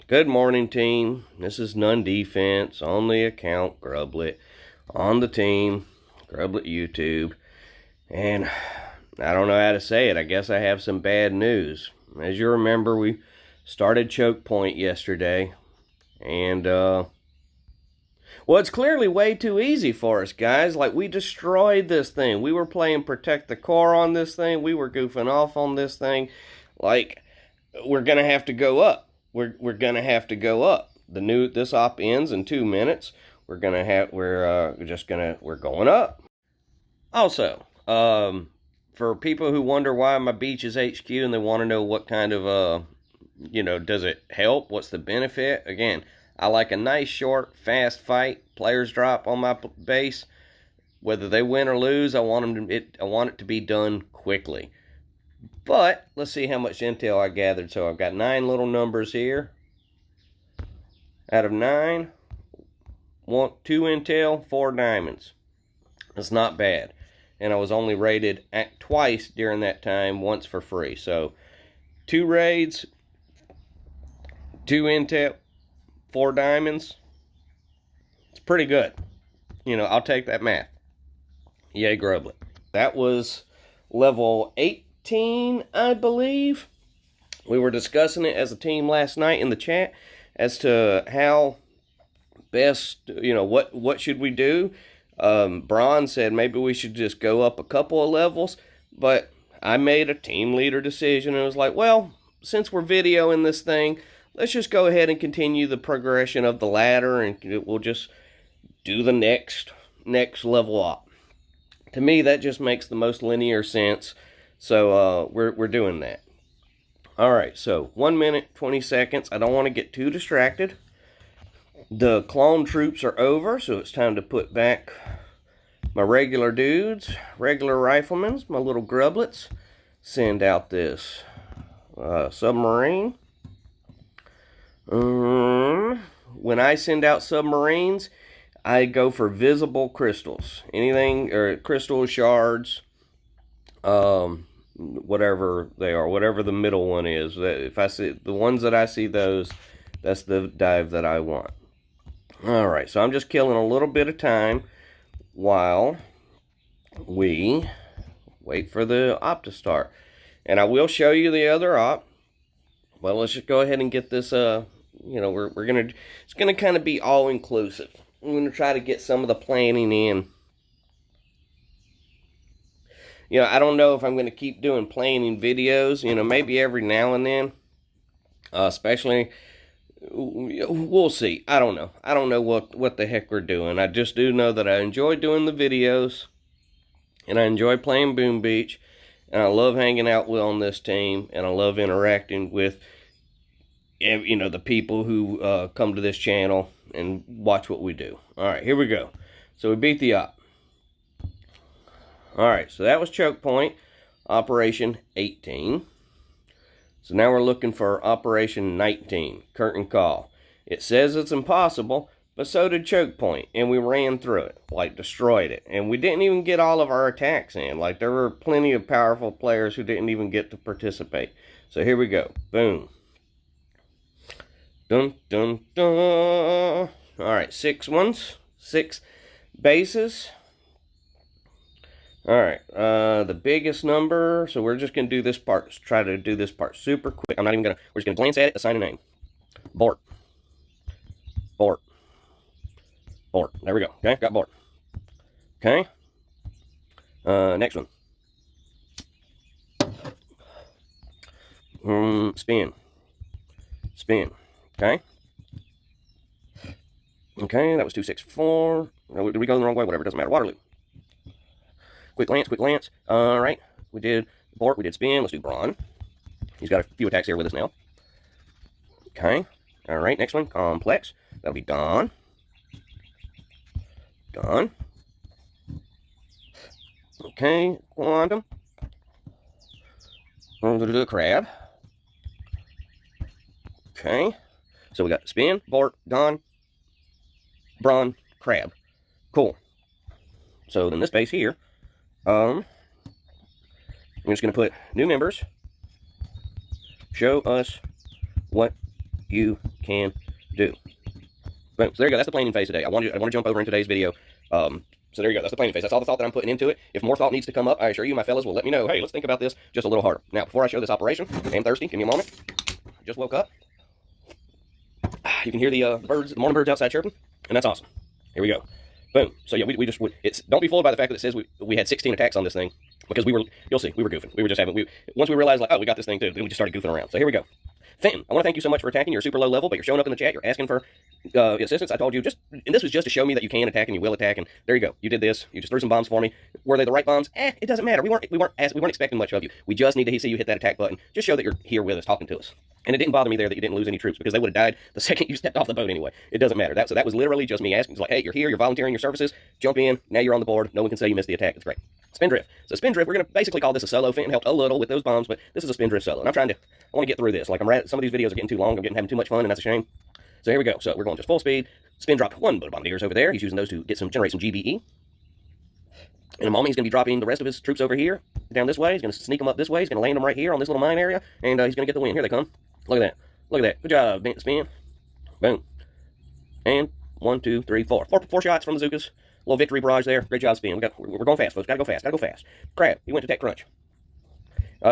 Good morning, team. This is None Defense on the account Grublet, on the team Grublet YouTube, and I don't know how to say it. I guess I have some bad news. As you remember, we started Chokepoint yesterday, and well, it's clearly way too easy for us, guys. Like, we destroyed this thing. We were playing Protect the Core on this thing. We were goofing off on this thing. Like, we're gonna have to go up. We're gonna have to go up. This op ends in 2 minutes. We're going up. Also, for people who wonder why my beach is HQ and they want to know what kind of does it help? What's the benefit? Again, I like a nice, short, fast fight. Players drop on my base. Whether they win or lose, I want it to be done quickly. But let's see how much intel I gathered. So I've got 9 little numbers here. Out of 9, 2 intel, 4 diamonds. That's not bad. And I was only raided twice during that time, once for free. So 2 raids, 2 intel, 4 diamonds. It's pretty good. I'll take that math. Yay, Grublet. That was level 18, I believe. We were discussing it as a team last night in the chat as to how best, what should we do. Bron said maybe we should just go up a couple of levels, but I made a team leader decision and was like, well, since we're videoing this thing, let's just go ahead and continue the progression of the ladder, and we'll just do the next level up. To me, that just makes the most linear sense. So we're doing that. All right, so 1 minute, 20 seconds. I don't want to get too distracted. The clone troops are over, so it's time to put back my regular dudes, regular riflemen, my little grublets. Send out this submarine. When I send out submarines, I go for visible crystals. Anything, or crystal shards, whatever they are, whatever the middle one is. If I see the ones that I see, that's the dive that I want. All right, so I'm just killing a little bit of time while we wait for the op to start. And I will show you the other op. Well, let's just go ahead and get this, it's gonna kind of be all inclusive. I'm gonna try to get some of the planning in. I don't know if I'm going to keep doing planning videos, maybe every now and then. Especially, we'll see. I don't know. I don't know what the heck we're doing. I just do know that I enjoy doing the videos. And I enjoy playing Boom Beach. And I love hanging out on this team. And I love interacting with, the people who come to this channel and watch what we do. Alright, here we go. So we beat the op. Alright, so that was Chokepoint, Operation 18. So now we're looking for Operation 19, Curtain Call. It says it's impossible, but so did Chokepoint, and we ran through it, like destroyed it. And we didn't even get all of our attacks in. Like, there were plenty of powerful players who didn't even get to participate. So here we go. Boom. Dun, dun, dun. Alright, 6 bases. Alright, the biggest number, so we're just going to do this part, try to do this part super quick. We're just going to glance at it, assign a name. Bort. Bort. Bort. There we go. Okay, got Bort. Okay. Next one. Spin. Spin. Okay. Okay, that was 264. Did we go the wrong way? Whatever, it doesn't matter. Waterloo. Quick glance. Alright, we did Bort, we did Spin. Let's do Braun. He's got a few attacks here with us now. Okay. Alright, next one, Complex. That'll be Dawn. Dawn. Okay, Quantum. I'm going to do a Crab. Okay. So we got Spin, Bort, Dawn, Braun, Crab. Cool. So then this base here, I'm just going to put new members. Show us what you can do. Boom. So there you go. That's the planning phase today. I want to jump over in today's video. So there you go. That's the planning phase. That's all the thought that I'm putting into it. If more thought needs to come up, I assure you, my fellas will let me know. Hey, let's think about this just a little harder. Now, before I show this operation, I'm thirsty. Give me a moment. Just woke up. You can hear the birds, the morning birds outside chirping, and that's awesome. Here we go. Boom. So yeah, don't be fooled by the fact that it says we had 16 attacks on this thing, because you'll see, we were goofing. We were just once we realized, like, oh, we got this thing too, then we just started goofing around. So here we go. Fenton, I want to thank you so much for attacking. You're super low level, but you're showing up in the chat. You're asking for assistance. I told you, and this was just to show me that you can attack and you will attack. And there you go. You did this. You just threw some bombs for me. Were they the right bombs? It doesn't matter. We weren't expecting much of you. We just need to see you hit that attack button. Just show that you're here with us, talking to us. And it didn't bother me there that you didn't lose any troops, because they would have died the second you stepped off the boat anyway. It doesn't matter. So that was literally just me asking. It's like, hey, you're here. You're volunteering your services. Jump in. Now you're on the board. No one can say you missed the attack. It's great. Spin drift. So spin drift, we're going to basically call this a solo. Fenton helped a little with those bombs, but this is a spin drift solo. And I want to get through this. Like, some of these videos are getting too long. I'm having too much fun, and that's a shame. So here we go. So we're going just full speed. Spin dropped one boat of bombardiers over there. He's using those to generate some GBE. In a moment, he's going to be dropping the rest of his troops over here, down this way. He's going to sneak them up this way. He's going to land them right here on this little mine area, and he's going to get the win. Here they come. Look at that. Look at that. Good job, Spin. Boom. And 1, 2, 3, 4. Four shots from the Zookas. Little victory barrage there. Great job, Spin. We're going fast, folks. Gotta go fast. Gotta go fast. Crab. He went to Tech Crunch.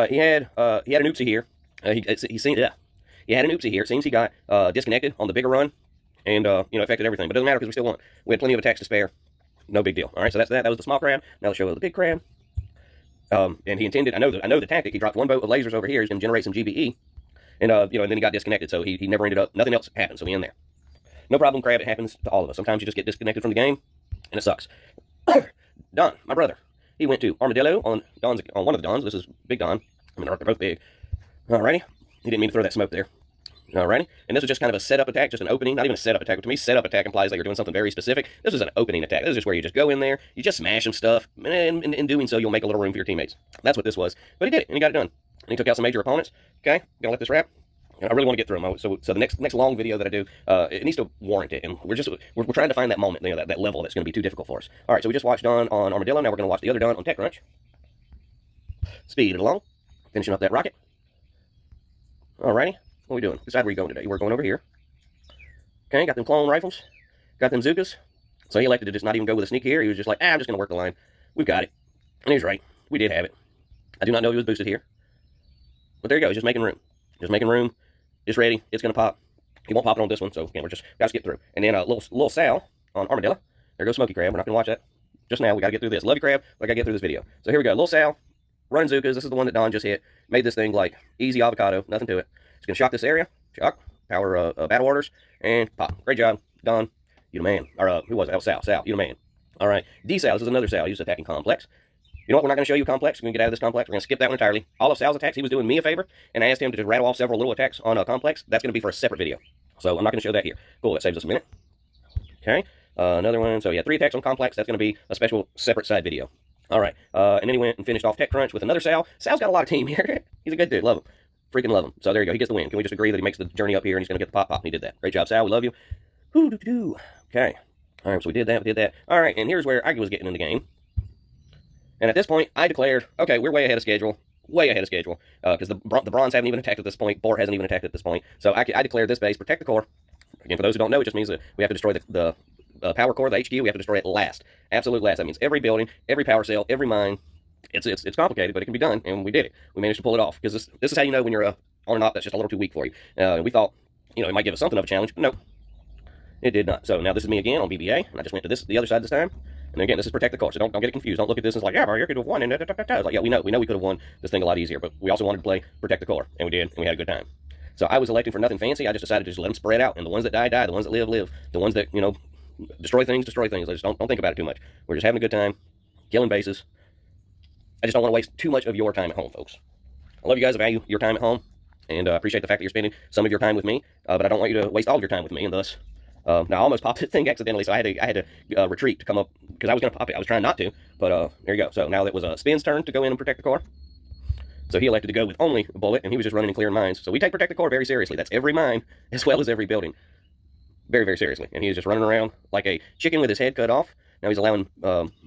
He had an oopsie here. He had an oopsie here. It seems he got disconnected on the bigger run, and affected everything. But it doesn't matter, because we still won. We had plenty of attacks to spare. No big deal. All right. So that's that. That was the small crab. Now let's show the big crab. And he intended. I know the tactic. He dropped one boat of lasers over here. He's going to generate some GBE. And and then he got disconnected, so he never ended up. Nothing else happened. So we in there. No problem, Crab. It happens to all of us. Sometimes you just get disconnected from the game, and it sucks. Don, my brother, he went to Armadillo on one of the Dons. This is Big Don. I mean, they're both big. Alrighty. He didn't mean to throw that smoke there. Alrighty. And this was just kind of a setup attack, just an opening. Not even a setup attack. But to me, setup attack implies that you're doing something very specific. This is an opening attack. This is just where you just go in there, you just smash some stuff, and in doing so, you'll make a little room for your teammates. That's what this was. But he did it, and he got it done. And he took out some major opponents. Okay, gonna let this wrap. I really want to get through them. So the next long video that I do, it needs to warrant it, and we're trying to find that moment, that level that's going to be too difficult for us. All right, so we just watched Don on Armadillo. Now we're going to watch the other Don on TechCrunch. Speed it along, finishing up that rocket. All righty, what are we doing? Decide where you're going today. We're going over here. Okay, got them clone rifles, got them Zookas. So he elected to just not even go with a sneak here. He was just like, I'm just going to work the line. We've got it, and he was right. We did have it. I do not know he was boosted here, but there you go. He's just making room. Just making room. It's ready. It's going to pop. He won't pop it on this one, so again, we're just got to skip through. And then a little Sal on Armadillo. There goes Smoky Crab. We're not going to watch that just now. We got to get through this. Love you, Crab, but I got to get through this video. So here we go. Little Sal, running Zookas. This is the one that Don just hit. Made this thing like easy avocado. Nothing to it. It's going to shock this area. Shock. Power battle orders. And pop. Great job, Don. You the man. Or who was it? That was Sal. Sal, you the man. All right. D-Sal. This is another Sal. He's attacking Complex. You know what? We're not going to show you Complex. We're going to get out of this Complex. We're going to skip that one entirely. All of Sal's attacks, he was doing me a favor, and I asked him to just rattle off several little attacks on a Complex. That's going to be for a separate video. So I'm not going to show that here. Cool. That saves us a minute. Okay. Another one. So yeah, 3 attacks on Complex. That's going to be a special separate side video. All right. And then he went and finished off TechCrunch with another Sal. Sal's got a lot of team here. He's a good dude. Love him. Freaking love him. So there you go. He gets the win. Can we just agree that he makes the journey up here and he's going to get the pop? And he did that. Great job, Sal. We love you. Hoo-doo-doo. Okay. All right. So we did that. We did that. All right. And here's where I was getting in the game. And at this point, I declared, okay, we're way ahead of schedule. Way ahead of schedule. Because the Bronze haven't even attacked at this point. Bort hasn't even attacked at this point. So I declared this base, protect the core. Again, for those who don't know, it just means that we have to destroy the power core, the HQ. We have to destroy it last. Absolute last. That means every building, every power cell, every mine. It's complicated, but it can be done. And we did it. We managed to pull it off. Because this is how you know when you're on and off that's just a little too weak for you. We thought, it might give us something of a challenge. But no, it did not. So now this is me again on BBA. And I just went to the other side this time. And again, this is protect the core, so don't get it confused. Don't look at this as like, yeah, you could have won, and It's like, yeah, we know we could have won this thing a lot easier, but we also wanted to play protect the core, and we did, and we had a good time. So I was electing for nothing fancy. I just decided to just let them spread out, and the ones that die, die. The ones that live, live. The ones that destroy things, destroy things. I just don't think about it too much. We're just having a good time, killing bases. I just don't want to waste too much of your time at home, folks. I love you guys. I value your time at home, and appreciate the fact that you're spending some of your time with me. But I don't want you to waste all of your time with me, and thus. Now I almost popped the thing accidentally, so I had to retreat to come up because I was going to pop it. I was trying not to, but there you go. So now it was Spin's turn to go in and protect the core. So he elected to go with only a bullet, and he was just running and clearing mines. So we take protect the core very seriously. That's every mine as well as every building, very very seriously. And he was just running around like a chicken with his head cut off. Now he's allowing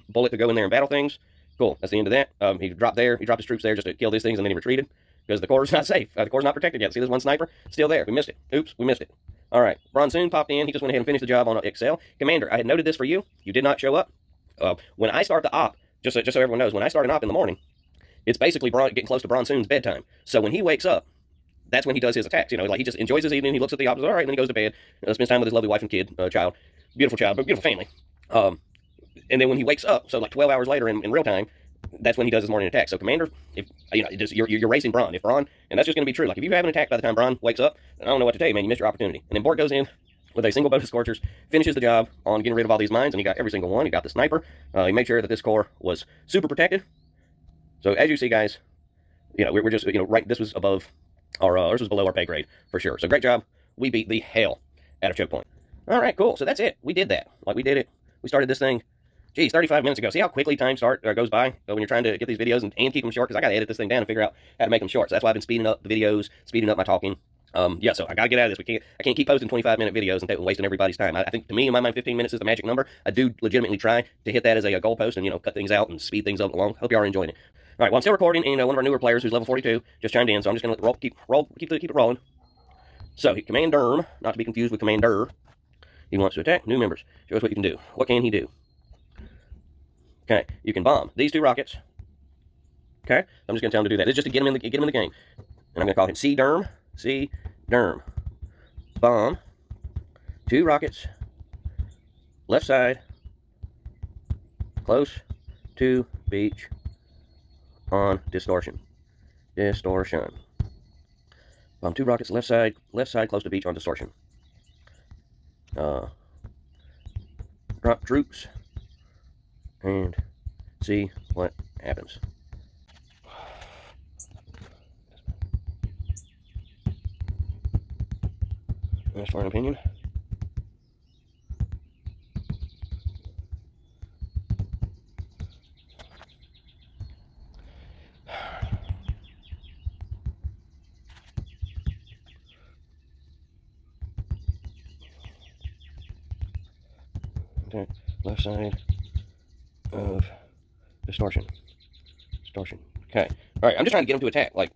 bullet to go in there and battle things. Cool. That's the end of that. He dropped his troops there just to kill these things, and then he retreated. because the core's not safe. The core's not protected yet. See this one sniper? Still there. We missed it. Oops, we missed it. All right. Bronsoon popped in. He just went ahead and finished the job on Excel. Commander, I had noted this for you. You did not show up. When I start the op, just so everyone knows, when I start an op in the morning, it's basically getting close to Bronsoon's bedtime. So when he wakes up, that's when he does his attacks. You know, like he just enjoys his evening. He looks at the op, all right, and then he goes to bed, spends time with his lovely wife and kid, child, beautiful family. And then when he wakes up, so like 12 hours later in real time, that's when he does his morning attack. So, Commander, if you know, you're racing Braun. If Braun, and that's just going to be true. Like if you have an attack by the time Braun wakes up, I don't know what to tell you, man. You missed your opportunity. And then Bort goes in with a single boat of Scorchers, finishes the job on getting rid of all these mines, and he got every single one. He got the sniper. He made sure that this core was super protected. So as you see, guys, you know, we're just, you know, right. This was above our, this was below our pay grade for sure. So great job. We beat the hell out of Chokepoint. All right, cool. So that's it. We did that. Like we did it. We started this thing. Geez, 35 minutes ago. See how quickly time goes by when you're trying to get these videos and keep them short? Because I got to edit this thing down and figure out how to make them short. So that's why I've been speeding up the videos, speeding up my talking. Yeah, so I got to get out of this. I can't keep posting 25-minute videos and wasting everybody's time. I think, to me, in my mind, 15 minutes is the magic number. I do legitimately try to hit that as a goalpost and, you know, cut things out and speed things up along. Hope you are enjoying it. All right, well, I'm still recording, and one of our newer players who's level 42 just chimed in, so I'm just going to keep it rolling. So, Commander, not to be confused with Commander. He wants to attack new members. Show us what you can do. What can he do? Okay, you can bomb these 2 rockets. Okay, I'm just going to tell him to do that. It's just to get him in the game. And I'm going to call him C-Derm. C-Derm. Bomb. 2 rockets. Left side. Close to beach. On distortion. Distortion. Bomb 2 rockets. Left side. Close to beach on distortion. Drop troops. And see what happens. That's for an opinion. Okay, left side of distortion. Okay. All right. I'm just trying to get them to attack. Like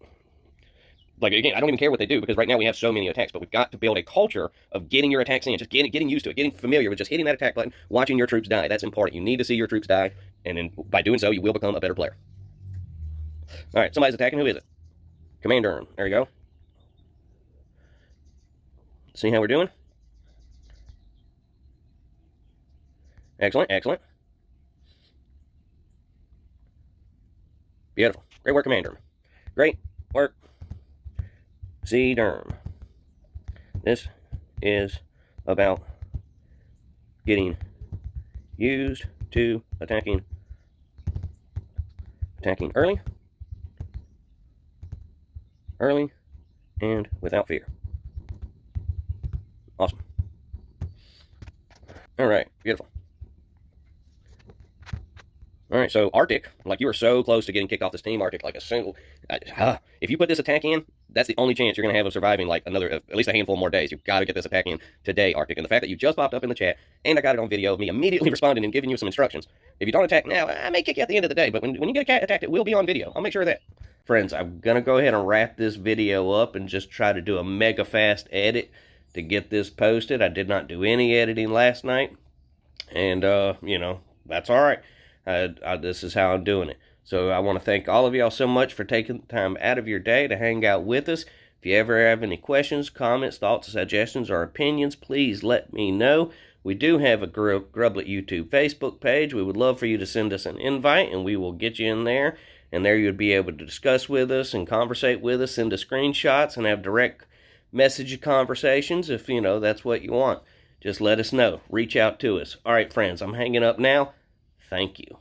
again, I don't even care what they do because right now we have so many attacks. But we've got to build a culture of getting your attacks in, just getting used to it, getting familiar with just hitting that attack button, watching your troops die. That's important. You need to see your troops die, and then by doing so, you will become a better player. All right. Somebody's attacking. Who is it? Commander. There you go. See how we're doing? Excellent. Excellent. Beautiful. Great work, Commander. Great work, C-Derm. This is about getting used to attacking early, and without fear. Awesome. All right, beautiful. All right, so Arctic, like you are so close to getting kicked off this team, Arctic, like a single. If you put this attack in, that's the only chance you're going to have of surviving like another, at least a handful more days. You've got to get this attack in today, Arctic. And the fact that you just popped up in the chat, and I got it on video of me immediately responding and giving you some instructions. If you don't attack now, I may kick you at the end of the day, but when you get attacked, it will be on video. I'll make sure of that. Friends, I'm going to go ahead and wrap this video up and just try to do a mega fast edit to get this posted. I did not do any editing last night, and, you know, that's all right. This is how I'm doing it. So I want to thank all of y'all so much for taking the time out of your day to hang out with us. If you ever have any questions, comments, thoughts, suggestions, or opinions, please let me know. We do have a Grublet YouTube Facebook page. We would love for you to send us an invite, and we will get you in there. And there you'd be able to discuss with us and conversate with us, send us screenshots, and have direct message conversations if, you know, that's what you want. Just let us know. Reach out to us. All right, friends, I'm hanging up now. Thank you.